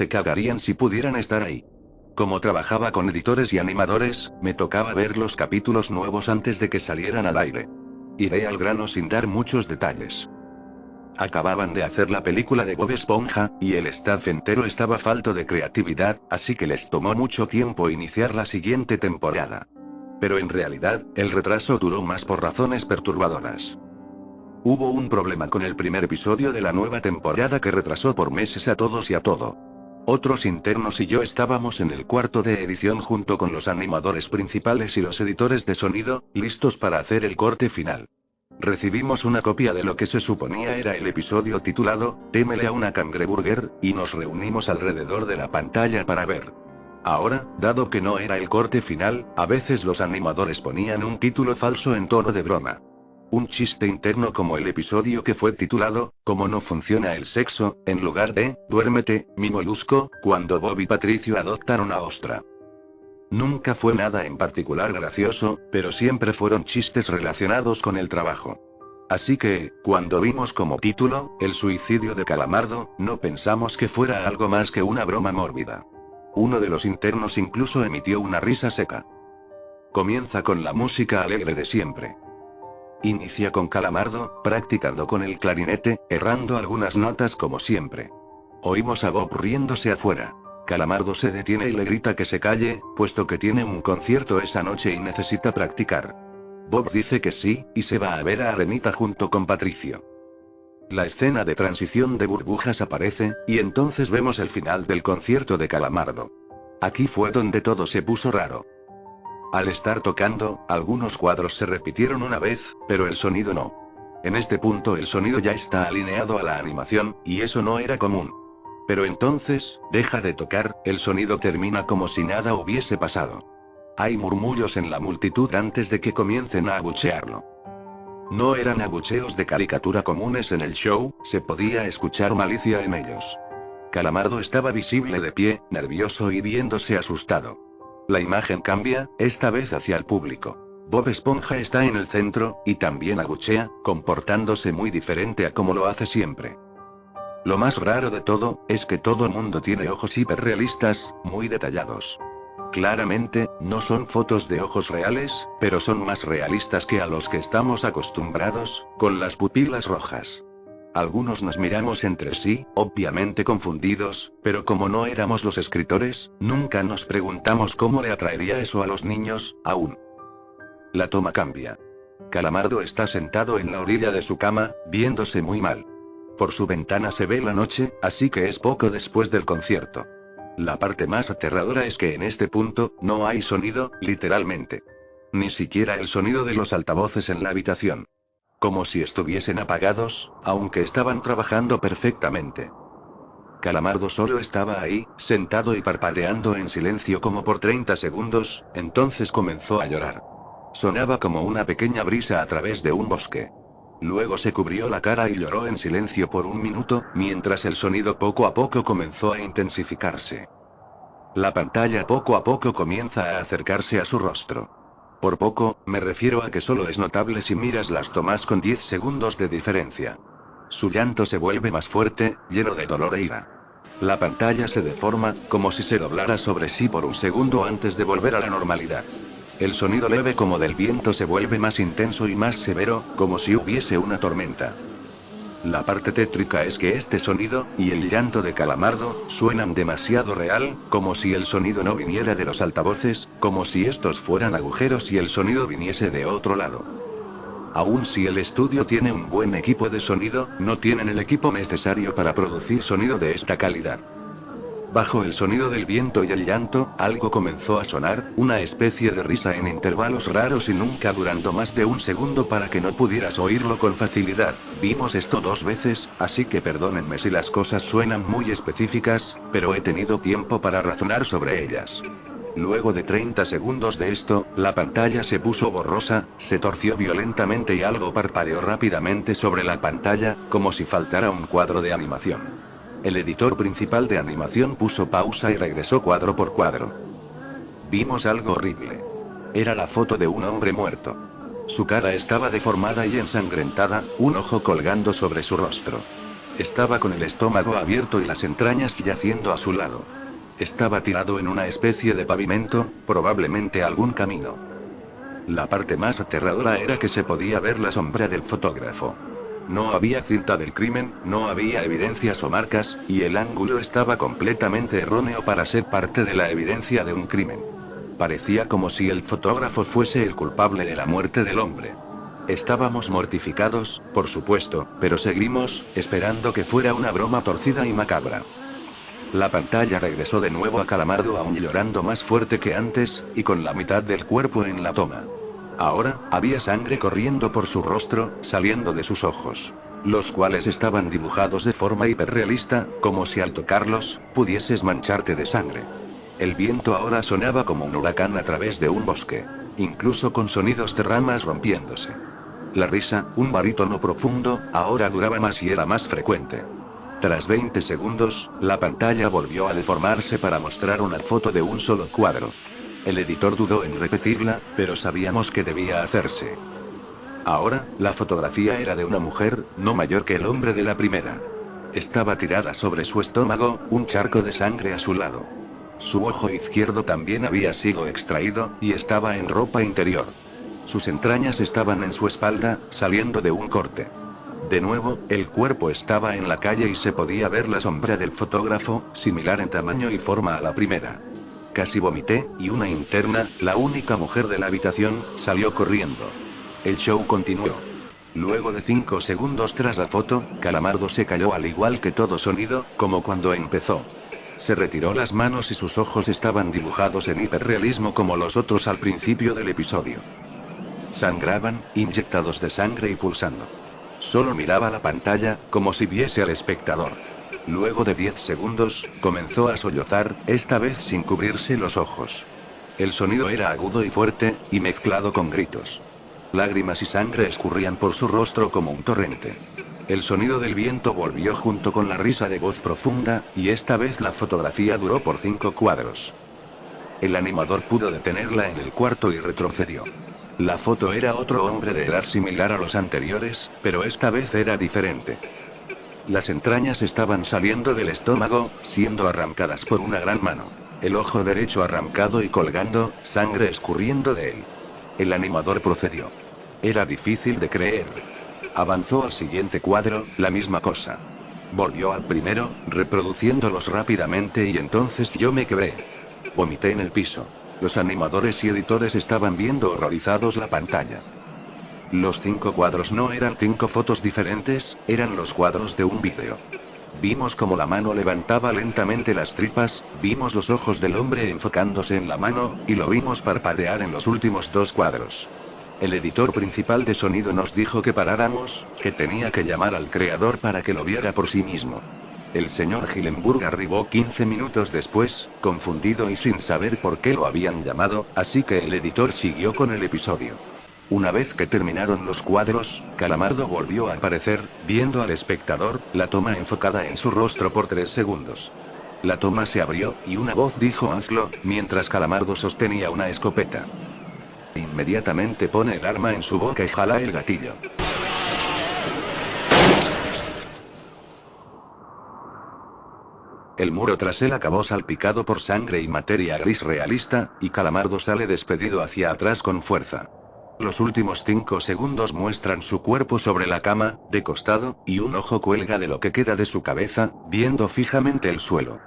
Se cagarían si pudieran estar ahí. Como trabajaba con editores y animadores, me tocaba ver los capítulos nuevos antes de que salieran al aire. Iré al grano sin dar muchos detalles. Acababan de hacer la película de Bob Esponja, y el staff entero estaba falto de creatividad, así que les tomó mucho tiempo iniciar la siguiente temporada. Pero en realidad, el retraso duró más por razones perturbadoras. Hubo un problema con el primer episodio de la nueva temporada que retrasó por meses a todos y a todo. Otros internos y yo estábamos en el cuarto de edición junto con los animadores principales y los editores de sonido, listos para hacer el corte final. Recibimos una copia de lo que se suponía era el episodio titulado, Témele a una cangreburger, y nos reunimos alrededor de la pantalla para ver. Ahora, dado que no era el corte final, a veces los animadores ponían un título falso en tono de broma. Un chiste interno como el episodio que fue titulado, ¿Cómo no funciona el sexo?, en lugar de, Duérmete, mi molusco, cuando Bob y Patricio adoptan una ostra. Nunca fue nada en particular gracioso, pero siempre fueron chistes relacionados con el trabajo. Así que, cuando vimos como título, El suicidio de Calamardo, no pensamos que fuera algo más que una broma mórbida. Uno de los internos incluso emitió una risa seca. Comienza con la música alegre de siempre. Inicia con Calamardo, practicando con el clarinete, errando algunas notas como siempre. Oímos a Bob riéndose afuera. Calamardo se detiene y le grita que se calle, puesto que tiene un concierto esa noche y necesita practicar. Bob dice que sí, y se va a ver a Arenita junto con Patricio. La escena de transición de burbujas aparece, y entonces vemos el final del concierto de Calamardo. Aquí fue donde todo se puso raro. Al estar tocando, algunos cuadros se repitieron una vez, pero el sonido no. En este punto el sonido ya está alineado a la animación, y eso no era común. Pero entonces, deja de tocar, el sonido termina como si nada hubiese pasado. Hay murmullos en la multitud antes de que comiencen a abuchearlo. No eran abucheos de caricatura comunes en el show, se podía escuchar malicia en ellos. Calamardo estaba visible de pie, nervioso y viéndose asustado. La imagen cambia, esta vez hacia el público. Bob Esponja está en el centro, y también abuchea, comportándose muy diferente a como lo hace siempre. Lo más raro de todo, es que todo el mundo tiene ojos hiperrealistas, muy detallados. Claramente, no son fotos de ojos reales, pero son más realistas que a los que estamos acostumbrados, con las pupilas rojas. Algunos nos miramos entre sí, obviamente confundidos, pero como no éramos los escritores, nunca nos preguntamos cómo le atraería eso a los niños, aún. La toma cambia. Calamardo está sentado en la orilla de su cama, viéndose muy mal. Por su ventana se ve la noche, así que es poco después del concierto. La parte más aterradora es que en este punto, no hay sonido, literalmente. Ni siquiera el sonido de los altavoces en la habitación. Como si estuviesen apagados, aunque estaban trabajando perfectamente. Calamardo solo estaba ahí, sentado y parpadeando en silencio como por 30 segundos, entonces comenzó a llorar. Sonaba como una pequeña brisa a través de un bosque. Luego se cubrió la cara y lloró en silencio por un minuto, mientras el sonido poco a poco comenzó a intensificarse. La pantalla poco a poco comienza a acercarse a su rostro. Por poco, me refiero a que solo es notable si miras las tomas con 10 segundos de diferencia. Su llanto se vuelve más fuerte, lleno de dolor e ira. La pantalla se deforma, como si se doblara sobre sí por un segundo antes de volver a la normalidad. El sonido leve como del viento se vuelve más intenso y más severo, como si hubiese una tormenta. La parte tétrica es que este sonido, y el llanto de Calamardo, suenan demasiado real, como si el sonido no viniera de los altavoces, como si estos fueran agujeros y el sonido viniese de otro lado. Aun si el estudio tiene un buen equipo de sonido, no tienen el equipo necesario para producir sonido de esta calidad. Bajo el sonido del viento y el llanto, algo comenzó a sonar, una especie de risa en intervalos raros y nunca durando más de un segundo para que no pudieras oírlo con facilidad. Vimos esto 2 veces, así que perdónenme si las cosas suenan muy específicas, pero he tenido tiempo para razonar sobre ellas. Luego de 30 segundos de esto, la pantalla se puso borrosa, se torció violentamente y algo parpadeó rápidamente sobre la pantalla, como si faltara un cuadro de animación. El editor principal de animación puso pausa y regresó cuadro por cuadro. Vimos algo horrible. Era la foto de un hombre muerto. Su cara estaba deformada y ensangrentada, un ojo colgando sobre su rostro. Estaba con el estómago abierto y las entrañas yaciendo a su lado. Estaba tirado en una especie de pavimento, probablemente algún camino. La parte más aterradora era que se podía ver la sombra del fotógrafo. No había cinta del crimen, no había evidencias o marcas, y el ángulo estaba completamente erróneo para ser parte de la evidencia de un crimen. Parecía como si el fotógrafo fuese el culpable de la muerte del hombre. Estábamos mortificados, por supuesto, pero seguimos, esperando que fuera una broma torcida y macabra. La pantalla regresó de nuevo a Calamardo aún llorando más fuerte que antes, y con la mitad del cuerpo en la toma. Ahora, había sangre corriendo por su rostro, saliendo de sus ojos. Los cuales estaban dibujados de forma hiperrealista, como si al tocarlos, pudieses mancharte de sangre. El viento ahora sonaba como un huracán a través de un bosque. Incluso con sonidos de ramas rompiéndose. La risa, un barítono profundo, ahora duraba más y era más frecuente. Tras 20 segundos, la pantalla volvió a deformarse para mostrar una foto de un solo cuadro. El editor dudó en repetirla, pero sabíamos que debía hacerse. Ahora, la fotografía era de una mujer, no mayor que el hombre de la primera. Estaba tirada sobre su estómago, un charco de sangre a su lado. Su ojo izquierdo también había sido extraído, y estaba en ropa interior. Sus entrañas estaban en su espalda, saliendo de un corte. De nuevo, el cuerpo estaba en la calle y se podía ver la sombra del fotógrafo, similar en tamaño y forma a la primera. Casi vomité, y una interna, la única mujer de la habitación, salió corriendo. El show continuó. Luego de 5 segundos tras la foto, Calamardo se calló al igual que todo sonido, como cuando empezó. Se retiró las manos y sus ojos estaban dibujados en hiperrealismo como los otros al principio del episodio. Sangraban, inyectados de sangre y pulsando. Solo miraba la pantalla, como si viese al espectador. Luego de 10 segundos, comenzó a sollozar, esta vez sin cubrirse los ojos. El sonido era agudo y fuerte, y mezclado con gritos. Lágrimas y sangre escurrían por su rostro como un torrente. El sonido del viento volvió junto con la risa de voz profunda, y esta vez la fotografía duró por 5 cuadros. El animador pudo detenerla en el cuarto y retrocedió. La foto era otro hombre de edad similar a los anteriores, pero esta vez era diferente. Las entrañas estaban saliendo del estómago, siendo arrancadas por una gran mano. El ojo derecho arrancado y colgando, sangre escurriendo de él. El animador procedió. Era difícil de creer. Avanzó al siguiente cuadro, la misma cosa. Volvió al primero, reproduciéndolos rápidamente y entonces yo me quebré. Vomité en el piso. Los animadores y editores estaban viendo horrorizados la pantalla. Los 5 cuadros no eran 5 fotos diferentes, eran los cuadros de un vídeo. Vimos como la mano levantaba lentamente las tripas, vimos los ojos del hombre enfocándose en la mano, y lo vimos parpadear en los últimos 2 cuadros. El editor principal de sonido nos dijo que paráramos, que tenía que llamar al creador para que lo viera por sí mismo. El señor Hillenburg arribó 15 minutos después, confundido y sin saber por qué lo habían llamado, así que el editor siguió con el episodio. Una vez que terminaron los cuadros, Calamardo volvió a aparecer, viendo al espectador, la toma enfocada en su rostro por 3 segundos. La toma se abrió, y una voz dijo hazlo, mientras Calamardo sostenía una escopeta. Inmediatamente pone el arma en su boca y jala el gatillo. El muro tras él acabó salpicado por sangre y materia gris realista, y Calamardo sale despedido hacia atrás con fuerza. Los últimos 5 segundos muestran su cuerpo sobre la cama, de costado, y un ojo cuelga de lo que queda de su cabeza, viendo fijamente el suelo.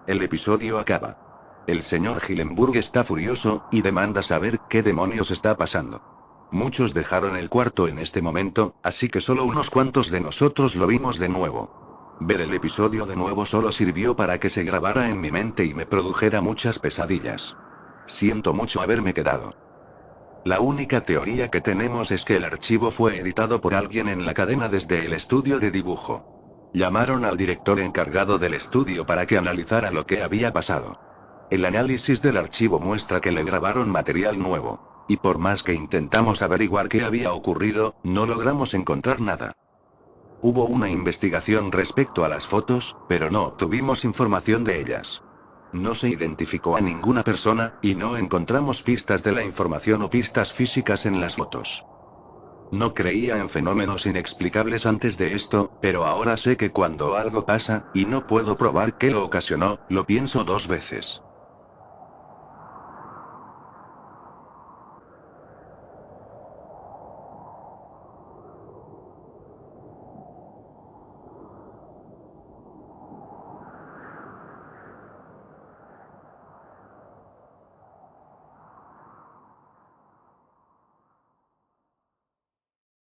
El episodio acaba. El señor Hillenburg está furioso, y demanda saber qué demonios está pasando. Muchos dejaron el cuarto en este momento, así que solo unos cuantos de nosotros lo vimos de nuevo. Ver el episodio de nuevo solo sirvió para que se grabara en mi mente y me produjera muchas pesadillas. Siento mucho haberme quedado. La única teoría que tenemos es que el archivo fue editado por alguien en la cadena desde el estudio de dibujo. Llamaron al director encargado del estudio para que analizara lo que había pasado. El análisis del archivo muestra que le grabaron material nuevo. Y por más que intentamos averiguar qué había ocurrido, no logramos encontrar nada. Hubo una investigación respecto a las fotos, pero no obtuvimos información de ellas. No se identificó a ninguna persona, y no encontramos pistas de la información o pistas físicas en las fotos. No creía en fenómenos inexplicables antes de esto, pero ahora sé que cuando algo pasa, y no puedo probar qué lo ocasionó, lo pienso dos veces.